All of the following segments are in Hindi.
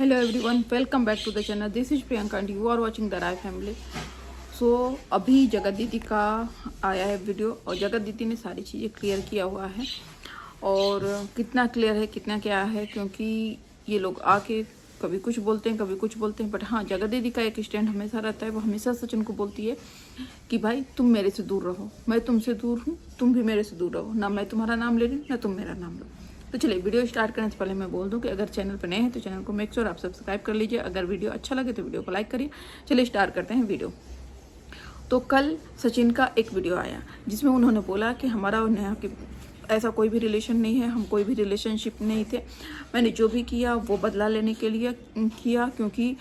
Hello everyone, welcome back to the channel. This is Priyanka and you are watching the Rai family. सो अभी जगत दीदी का आया है वीडियो और जगत दीदी ने सारी चीज़ें क्लियर किया हुआ है। और कितना क्लियर है कितना क्या है, क्योंकि ये लोग आके कभी कुछ बोलते हैं कभी कुछ बोलते हैं, बट हाँ जगत दीदी का एक स्टैंड हमेशा रहता है। वो हमेशा सचिन को बोलती है कि भाई तुम मेरे से दूर रहो, मैं तुमसे दूर हूँ, तुम भी मेरे से दूर रहो, ना मैं तुम्हारा नाम ले रही हूँ ना तुम मेरा नाम लो। तो चलिए वीडियो स्टार्ट करने से पहले मैं बोल दूं कि अगर चैनल पर नए हैं तो चैनल को मेक श्योर आप सब्सक्राइब कर लीजिए। अगर वीडियो अच्छा लगे तो वीडियो को लाइक करिए। चलिए स्टार्ट करते हैं वीडियो। तो कल सचिन का एक वीडियो आया जिसमें उन्होंने बोला कि हमारा और नेहा के ऐसा कोई भी रिलेशन नहीं है, हम कोई भी रिलेशनशिप नहीं थे। मैंने जो भी किया वो बदला लेने के लिए किया, क्योंकि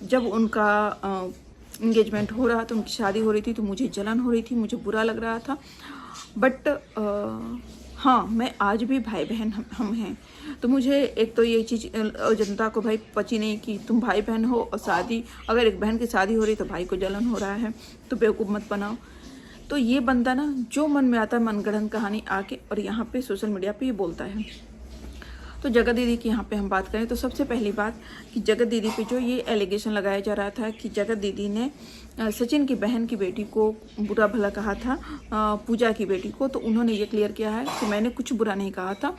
जब उनका इंगेजमेंट हो रहा था, उनकी शादी हो रही थी, तो मुझे जलन हो रही थी, मुझे बुरा लग रहा था। बट हाँ, मैं आज भी भाई बहन हम हैं। तो मुझे एक तो ये चीज़ जनता को भाई पची नहीं कि तुम भाई बहन हो और शादी, अगर एक बहन की शादी हो रही तो भाई को जलन हो रहा है, तो बेवकूफ़ मत बनाओ। तो ये बंदा ना जो मन में आता है मनगढ़ंत कहानी आके और यहाँ पे सोशल मीडिया पे ये बोलता है। तो जगत दीदी की यहाँ पे हम बात करें तो सबसे पहली बात कि जगत दीदी पे जो ये एलिगेशन लगाया जा रहा था कि जगत दीदी ने सचिन की बहन की बेटी को बुरा भला कहा था, पूजा की बेटी को। तो उन्होंने ये क्लियर किया है कि मैंने कुछ बुरा नहीं कहा था।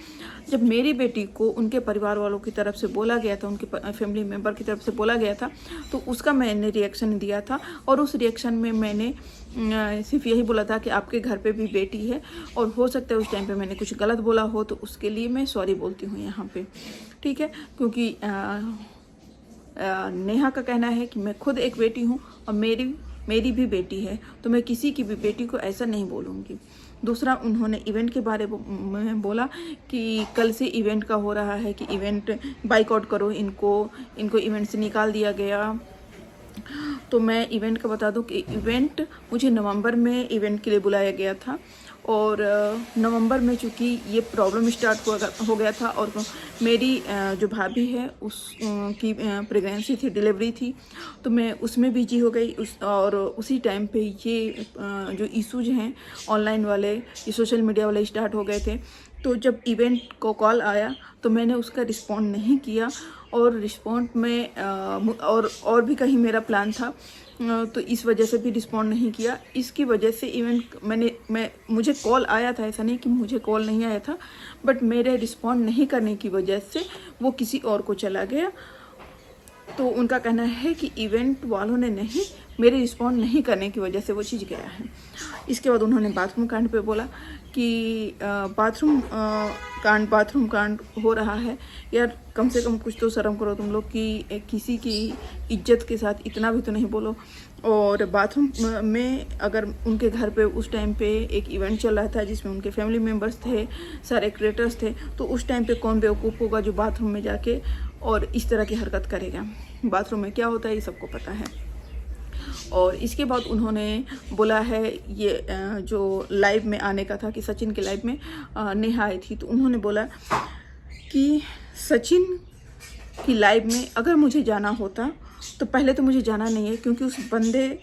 जब मेरी बेटी को उनके परिवार वालों की तरफ से बोला गया था, उनके फैमिली मेम्बर की तरफ से बोला गया था, तो उसका मैंने रिएक्शन दिया था। और उस रिएक्शन में मैंने सिर्फ यही बोला था कि आपके घर पे भी बेटी है और हो सकता है उस टाइम पे मैंने कुछ गलत बोला हो, तो उसके लिए मैं सॉरी बोलती हूँ यहाँ पे, ठीक है। क्योंकि नेहा का कहना है कि मैं खुद एक बेटी हूँ और मेरी भी बेटी है, तो मैं किसी की भी बेटी को ऐसा नहीं बोलूँगी। दूसरा, उन्होंने इवेंट के बारे में बोला कि कल से इवेंट का हो रहा है कि इवेंट बाइकआउट करो, इनको इवेंट से निकाल दिया गया। तो मैं इवेंट का बता दूं कि इवेंट मुझे नवंबर में इवेंट के लिए बुलाया गया था, और नवंबर में चूँकि ये प्रॉब्लम स्टार्ट हो गया था और मेरी जो भाभी है उसकी प्रेगनेंसी थी, डिलीवरी थी, तो मैं उसमें बिजी हो गई। और उसी टाइम पे ये जो इशूज हैं ऑनलाइन वाले, ये सोशल मीडिया वाले स्टार्ट हो गए थे। तो जब इवेंट को कॉल आया तो मैंने उसका रिस्पॉन्ड नहीं किया, और रिस्पॉन्ड में और भी कहीं मेरा प्लान था, तो इस वजह से भी रिस्पॉन्ड नहीं किया। इसकी वजह से इवेंट मुझे कॉल आया था, ऐसा नहीं कि मुझे कॉल नहीं आया था, बट मेरे रिस्पॉन्ड नहीं करने की वजह से वो किसी और को चला गया। तो उनका कहना है कि इवेंट वालों ने नहीं, मेरे रिस्पॉन्ड नहीं करने की वजह से वो चीज़ गया है। इसके बाद उन्होंने बाथरूम कांड पे बोला कि बाथरूम कांड हो रहा है। यार कम से कम कुछ तो शर्म करो तुम लोग कि किसी की इज्जत के साथ इतना भी तो नहीं बोलो। और बाथरूम में अगर उनके घर पे उस टाइम पे एक इवेंट चल रहा था जिसमें उनके फैमिली मेम्बर्स थे, सारे क्रिएटर्स थे, तो उस टाइम पे कौन बेवकूफ़ होगा जो बाथरूम में जाके और इस तरह की हरकत करेगा। बाथरूम में क्या होता है ये सबको पता है। और इसके बाद उन्होंने बोला है, ये जो लाइव में आने का था कि सचिन के लाइव में नेहा आई थी, तो उन्होंने बोला कि सचिन की लाइव में अगर मुझे जाना होता तो पहले तो मुझे जाना नहीं है, क्योंकि उस बंदे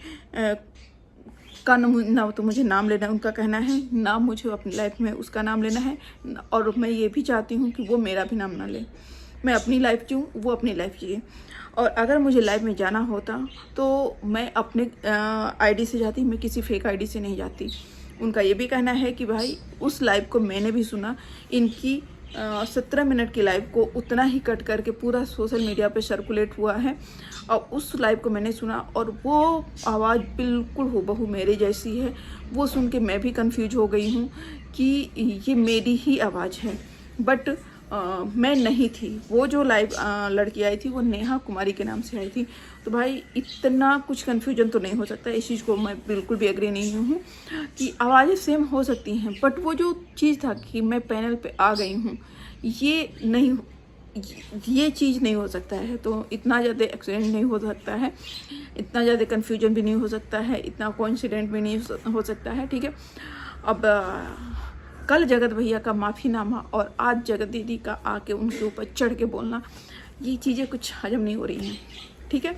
का ना तो मुझे नाम लेना है, उनका कहना है, ना मुझे अपनी लाइफ में उसका नाम लेना है। और मैं ये भी चाहती हूँ कि वो मेरा भी नाम ना ले। मैं अपनी लाइफ जीऊँ, वो अपनी लाइफ जिए। और अगर मुझे लाइव में जाना होता तो मैं अपने आईडी से जाती, मैं किसी फेक आईडी से नहीं जाती। उनका ये भी कहना है कि भाई उस लाइव को मैंने भी सुना, इनकी 17 मिनट की लाइव को उतना ही कट करके पूरा सोशल मीडिया पे सर्कुलेट हुआ है, और उस लाइव को मैंने सुना और वो आवाज़ बिल्कुल हूबहू मेरे जैसी है। वो सुन के मैं भी कंफ्यूज हो गई हूँ कि ये मेरी ही आवाज़ है, बट मैं नहीं थी। वो जो लाइव लड़की आई थी वो नेहा कुमारी के नाम से आई थी। तो भाई इतना कुछ कन्फ्यूजन तो नहीं हो सकता, इस चीज़ को मैं बिल्कुल भी एग्री नहीं हूँ कि आवाज़ें सेम हो सकती हैं, बट वो जो चीज़ था कि मैं पैनल पे आ गई हूँ, ये चीज़ नहीं हो सकता है। तो इतना ज़्यादा एक्सीडेंट नहीं हो सकता है, इतना ज़्यादा कन्फ्यूजन भी नहीं हो सकता है, इतना कोइंसिडेंट भी नहीं हो सकता है, ठीक है। अब कल जगत भैया का माफ़ीनामा और आज जगत दीदी का आके उनके ऊपर चढ़ के बोलना, ये चीज़ें कुछ हजम नहीं हो रही हैं, ठीक है।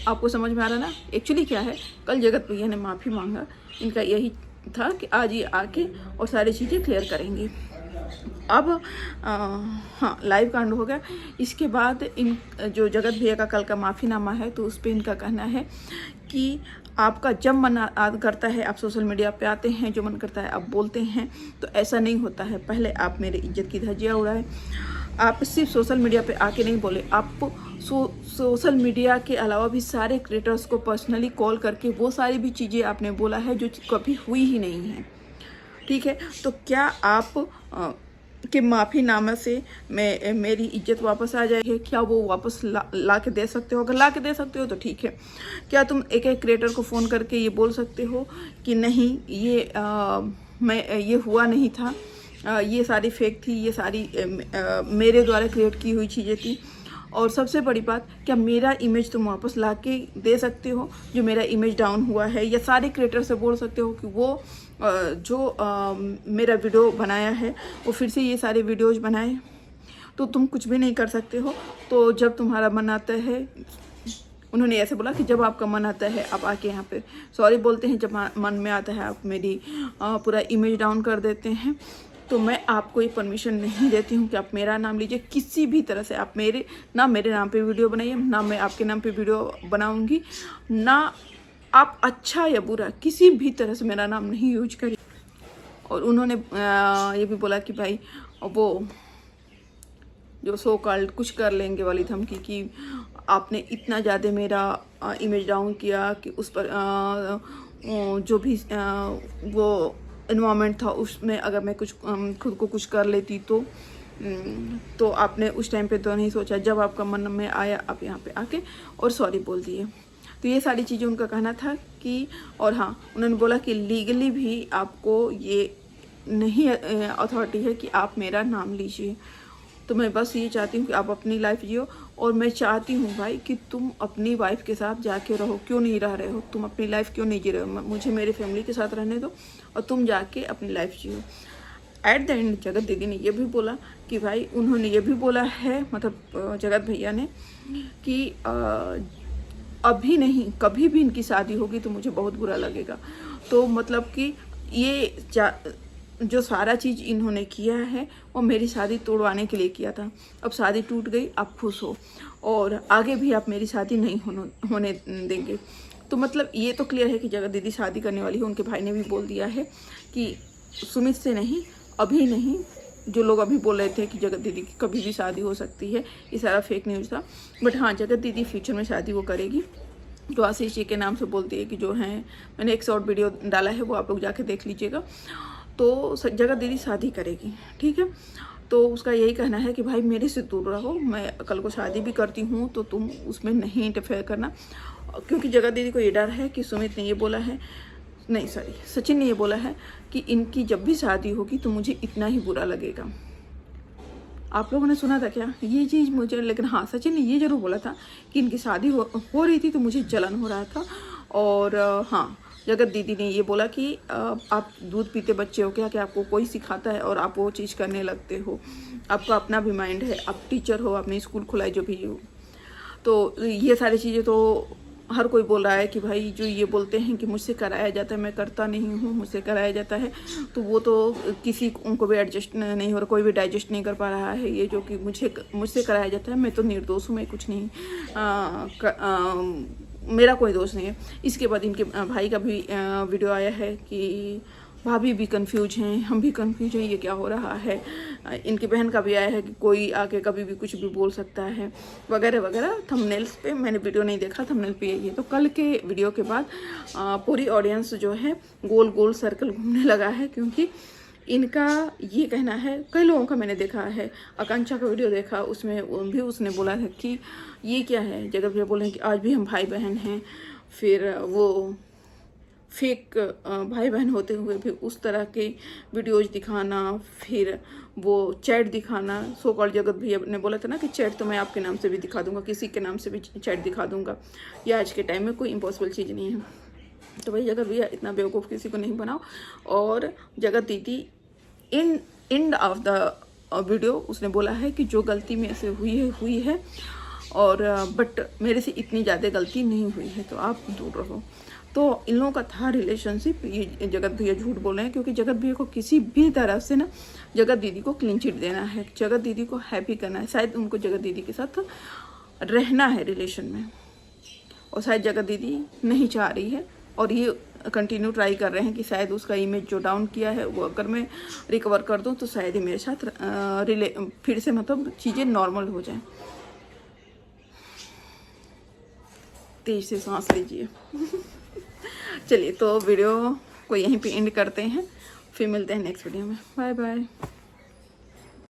आपको समझ में आ रहा ना एक्चुअली क्या है। कल जगत भैया ने माफ़ी मांगा, इनका यही था कि आज ये आके और सारी चीज़ें क्लियर करेंगे। अब हाँ, लाइव कांड हो गया। इसके बाद इन जो जगत भैया का कल का माफ़ीनामा है, तो उस पर इनका कहना है कि आपका जब मन करता है आप सोशल मीडिया पे आते हैं, जो मन करता है आप बोलते हैं, तो ऐसा नहीं होता है। पहले आप मेरे इज्जत की धज्जियाँ उड़ाए। आप सिर्फ सोशल मीडिया पे आके नहीं बोले, आप सोशल मीडिया के अलावा भी सारे क्रिएटर्स को पर्सनली कॉल करके वो सारी भी चीज़ें आपने बोला है जो कभी हुई ही नहीं है, ठीक है। तो क्या आप कि माफ़ीनामा से मेरी इज्जत वापस आ जाएगी? क्या वो वापस ला के दे सकते हो? अगर ला के दे सकते हो तो ठीक है। क्या तुम एक एक क्रिएटर को फ़ोन करके ये बोल सकते हो कि नहीं, ये हुआ नहीं था, ये सारी फेक थी, ये सारी मेरे द्वारा क्रिएट की हुई चीज़ें थी? और सबसे बड़ी बात, क्या मेरा इमेज तुम वापस ला के दे सकते हो जो मेरा इमेज डाउन हुआ है? या सारे क्रिएटर से बोल सकते हो कि वो जो मेरा वीडियो बनाया है वो फिर से ये सारे वीडियोज बनाए? तो तुम कुछ भी नहीं कर सकते हो। तो जब तुम्हारा मन आता है, उन्होंने ऐसे बोला कि जब आपका मन आता है आप आके यहाँ पे सॉरी बोलते हैं, जब मन में आता है आप मेरी पूरा इमेज डाउन कर देते हैं, तो मैं आपको ये परमिशन नहीं देती हूँ कि आप मेरा नाम लीजिए किसी भी तरह से। आप मेरे नाम पे वीडियो बनाइए, ना मैं आपके नाम पे वीडियो बनाऊँगी, ना आप अच्छा या बुरा किसी भी तरह से मेरा नाम नहीं यूज करिए। और उन्होंने ये भी बोला कि भाई वो जो सो कॉल्ड कुछ कर लेंगे वाली धमकी कि आपने इतना ज़्यादा मेरा इमेज डाउन किया कि उस पर जो भी वो इन्वायरमेंट था उसमें अगर मैं कुछ खुद को कुछ कर लेती तो आपने उस टाइम पे तो नहीं सोचा, जब आपका मन में आया आप यहाँ पे आके और सॉरी बोल दिए। तो ये सारी चीज़ें उनका कहना था कि, और हाँ, उन्होंने बोला कि लीगली भी आपको ये नहीं अथॉरिटी है कि आप मेरा नाम लीजिए। तो मैं बस ये चाहती हूँ कि आप अपनी लाइफ जियो, और मैं चाहती हूँ भाई कि तुम अपनी वाइफ के साथ जाके रहो। क्यों नहीं रह रहे हो? तुम अपनी लाइफ क्यों नहीं जी रहे हो? मुझे मेरे फैमिली के साथ रहने दो और तुम जाके अपनी life Jio. At the end जगत दीदी ने ये भी बोला कि भाई, उन्होंने ये भी बोला है, मतलब जगत भैया ने, कि अभी नहीं, कभी भी इनकी शादी होगी तो मुझे बहुत बुरा लगेगा। तो मतलब कि ये जो सारा चीज़ इन्होंने किया है वो मेरी शादी तोड़वाने के लिए किया था। अब शादी टूट गई, आप खुश हो, और आगे भी आप मेरी शादी नहीं होने देंगे। तो मतलब ये तो क्लियर है कि जगत दीदी शादी करने वाली है। उनके भाई ने भी बोल दिया है कि सुमित से नहीं, अभी नहीं। जो लोग अभी बोल रहे थे कि जगत दीदी की कभी भी शादी हो सकती है, ये सारा फेक न्यूज़ था। बट हाँ, जगत दीदी फ्यूचर में शादी वो करेगी। तो आशीष जी के नाम से बोलती है कि जो है, मैंने एक शॉर्ट वीडियो डाला है, वो आप लोग जाके देख लीजिएगा। तो जगत दीदी शादी करेगी, ठीक है। तो उसका यही कहना है कि भाई मेरे से दूर रहो, मैं कल को शादी भी करती हूँ तो तुम उसमें नहीं इंटरफेयर करना। क्योंकि जगत दीदी को ये डर है कि सुमित ने ये बोला है, नहीं सॉरी, सचिन ने ये बोला है कि इनकी जब भी शादी होगी तो मुझे इतना ही बुरा लगेगा। आप लोगों ने सुना था क्या ये चीज़? मुझे, लेकिन हाँ, सचिन ने ये जरूर बोला था कि इनकी शादी हो रही थी तो मुझे जलन हो रहा था। और हाँ, जगत दीदी ने ये बोला कि आप दूध पीते बच्चे हो क्या, कि आपको कोई सिखाता है और आप वो चीज़ करने लगते हो? आपका अपना भी माइंड है, आप टीचर हो, आपने स्कूल खुलाई जो भी हो। तो ये सारी चीज़ें तो हर कोई बोल रहा है कि भाई जो ये बोलते हैं कि मुझसे कराया जाता है, मैं करता नहीं हूँ, मुझसे कराया जाता है, तो वो तो किसी उनको भी एडजस्ट नहीं हो रहा, कोई भी डाइजेस्ट नहीं कर पा रहा है ये जो कि मुझसे कराया जाता है। मैं तो निर्दोष हूँ, मैं कुछ नहीं, मेरा कोई दोष नहीं है। इसके बाद इनके भाई का भी वीडियो आया है कि भाभी भी कंफ्यूज हैं, हम भी कंफ्यूज हैं, ये क्या हो रहा है। इनकी बहन का भी आया है कि कोई आके कभी भी कुछ भी बोल सकता है, वगैरह वगैरह। थंबनेल्स पे मैंने वीडियो नहीं देखा, थंबनेल पे यही है। तो कल के वीडियो के बाद पूरी ऑडियंस जो है गोल गोल सर्कल घूमने लगा है, क्योंकि इनका ये कहना है, कई लोगों का मैंने देखा है, आकांक्षा का वीडियो देखा, उसमें भी उसने बोला था कि ये क्या है, जगह भी बोले कि आज भी हम भाई बहन हैं। फिर वो फेक भाई बहन होते हुए भी उस तरह के वीडियोज दिखाना, फिर वो चैट दिखाना। सो कॉल्ड जगत भैया ने बोला था ना कि चैट तो मैं आपके नाम से भी दिखा दूंगा, किसी के नाम से भी चैट दिखा दूंगा। ये आज के टाइम में कोई इम्पॉसिबल चीज़ नहीं है। तो भाई जगत भैया इतना बेवकूफ़ किसी को नहीं बनाओ। और जगत दीदी in end of the video उसने बोला है कि जो गलती में से हुई है, और बट मेरे से इतनी ज़्यादा गलती नहीं हुई है, तो आप दूर रहो। तो इन लोगों का था रिलेशनशिप। ये जगत भैया झूठ बोल रहे हैं, क्योंकि जगत भैया को किसी भी तरह से ना जगत दीदी को क्लीन चिट देना है, जगत दीदी को हैप्पी करना है। शायद उनको जगत दीदी के साथ रहना है रिलेशन में, और शायद जगत दीदी नहीं चाह रही है, और ये कंटिन्यू ट्राई कर रहे हैं कि शायद उसका इमेज जो डाउन किया है वो अगर मैं रिकवर कर दूं तो शायद ही मेरे साथ फिर से मतलब चीज़ें नॉर्मल हो जाएं। तेज से सांस लीजिए। चलिए तो वीडियो को यहीं पे एंड करते हैं, फिर मिलते हैं नेक्स्ट वीडियो में। Bye bye.